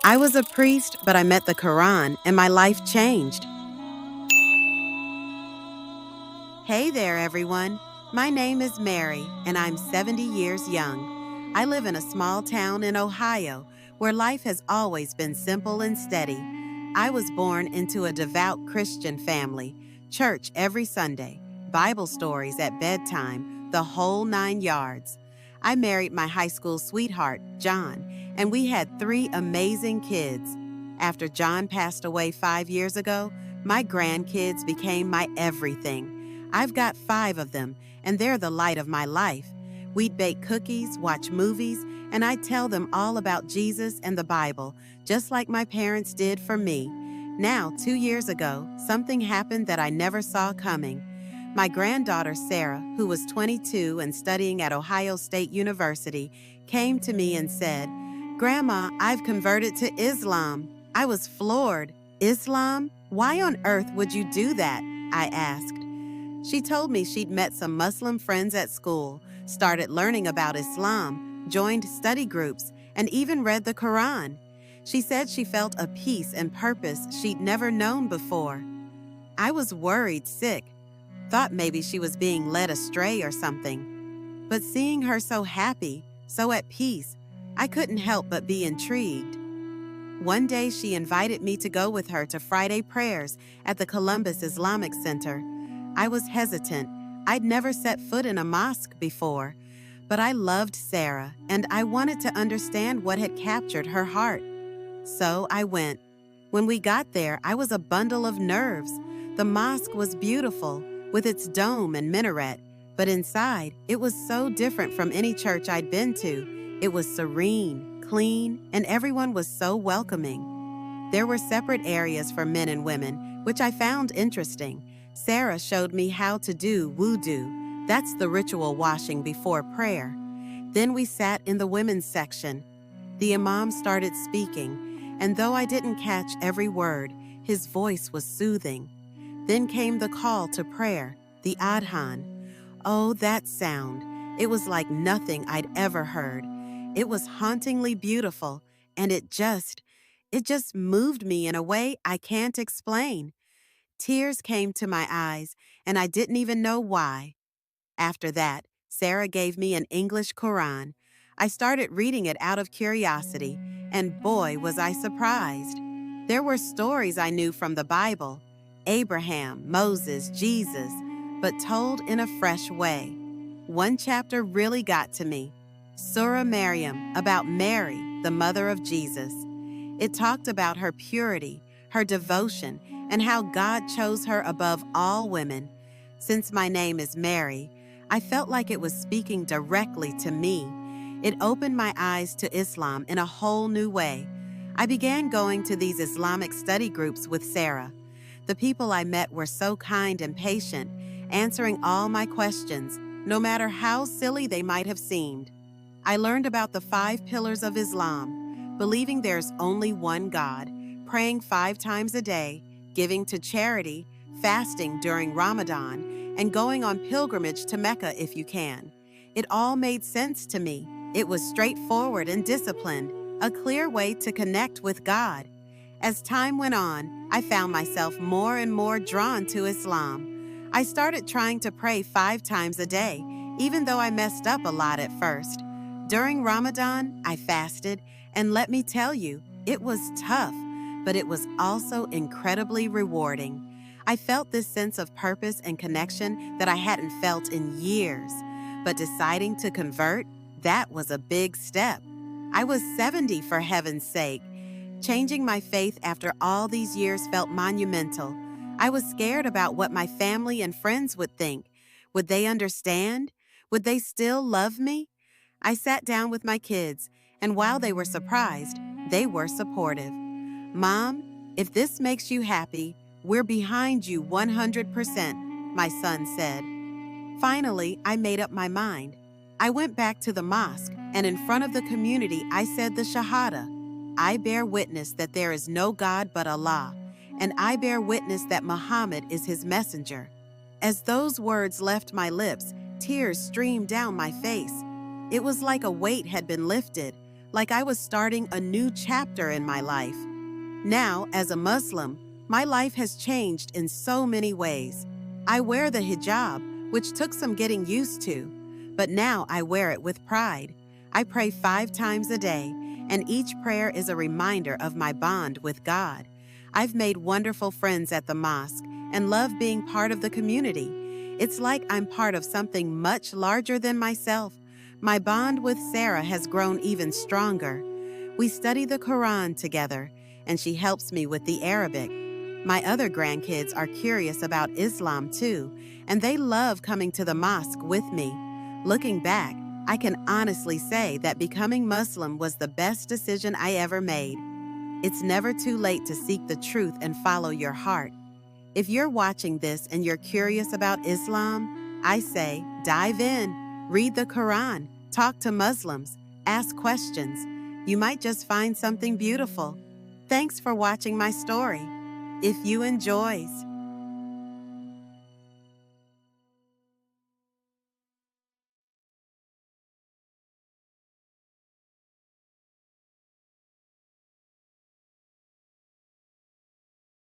I was a priest, but I met the Quran and my life changed. Hey there, everyone. My name is Mary, and I'm 70 years young. I live in a small town in Ohio where life has always been simple and steady. I was born into a devout Christian family, church every Sunday, Bible stories at bedtime, the whole 9 yards. I married my high school sweetheart, John, and we had 3 amazing kids. After John passed away 5 years ago, my grandkids became my everything. I've got 5 of them, and they're the light of my life. We'd bake cookies, watch movies, and I'd tell them all about Jesus and the Bible, just like my parents did for me. Now, 2 years ago, something happened that I never saw coming. My granddaughter, Sarah, who was 22 and studying at Ohio State University, came to me and said, "Grandma, I've converted to Islam." I was floored. Islam? Why on earth would you do that? I asked. She told me she'd met some Muslim friends at school, started learning about Islam, joined study groups, and even read the Quran. She said she felt a peace and purpose she'd never known before. I was worried sick, thought maybe she was being led astray or something. But seeing her so happy, so at peace, I couldn't help but be intrigued. One day she invited me to go with her to Friday prayers at the Columbus Islamic Center. I was hesitant. I'd never set foot in a mosque before, but I loved Sarah and I wanted to understand what had captured her heart. So I went. When we got there, I was a bundle of nerves. The mosque was beautiful, with its dome and minaret, but inside, it was so different from any church I'd been to. It was serene, clean, and everyone was so welcoming. There were separate areas for men and women, which I found interesting. Sarah showed me how to do wudu. That's the ritual washing before prayer. Then we sat in the women's section. The imam started speaking, and though I didn't catch every word, his voice was soothing. Then came the call to prayer, the adhan. Oh, that sound. It was like nothing I'd ever heard. It was hauntingly beautiful, and it just moved me in a way I can't explain. Tears came to my eyes, and I didn't even know why. After that, Sarah gave me an English Koran. I started reading it out of curiosity, and boy, was I surprised. There were stories I knew from the Bible, Abraham, Moses, Jesus, but told in a fresh way. One chapter really got to me, Surah Maryam, about Mary, the mother of Jesus. It talked about her purity, her devotion, and how God chose her above all women. Since my name is Mary, I felt like it was speaking directly to me. It opened my eyes to Islam in a whole new way. I began going to these Islamic study groups with Sarah. The people I met were so kind and patient, answering all my questions, no matter how silly they might have seemed. I learned about the 5 pillars of Islam, believing there's only one God, praying 5 times a day, giving to charity, fasting during Ramadan, and going on pilgrimage to Mecca if you can. It all made sense to me. It was straightforward and disciplined, a clear way to connect with God. As time went on, I found myself more and more drawn to Islam. I started trying to pray 5 times a day, even though I messed up a lot at first. During Ramadan, I fasted, and let me tell you, it was tough, but it was also incredibly rewarding. I felt this sense of purpose and connection that I hadn't felt in years. But deciding to convert, that was a big step. I was 70 for heaven's sake. Changing my faith after all these years felt monumental. I was scared about what my family and friends would think. Would they understand? Would they still love me? I sat down with my kids, and while they were surprised, they were supportive. "Mom, if this makes you happy, we're behind you 100%, my son said. Finally, I made up my mind. I went back to the mosque, and in front of the community, I said the Shahada. I bear witness that there is no God but Allah, and I bear witness that Muhammad is his messenger. As those words left my lips, tears streamed down my face. It was like a weight had been lifted, like I was starting a new chapter in my life. Now, as a Muslim, my life has changed in so many ways. I wear the hijab, which took some getting used to, but now I wear it with pride. I pray 5 times a day, and each prayer is a reminder of my bond with God. I've made wonderful friends at the mosque and love being part of the community. It's like I'm part of something much larger than myself. My bond with Sarah has grown even stronger. We study the Quran together, and she helps me with the Arabic. My other grandkids are curious about Islam too, and they love coming to the mosque with me. Looking back, I can honestly say that becoming Muslim was the best decision I ever made. It's never too late to seek the truth and follow your heart. If you're watching this and you're curious about Islam, I say dive in, read the Quran, talk to Muslims, ask questions. You might just find something beautiful. Thanks for watching my story. If you enjoy,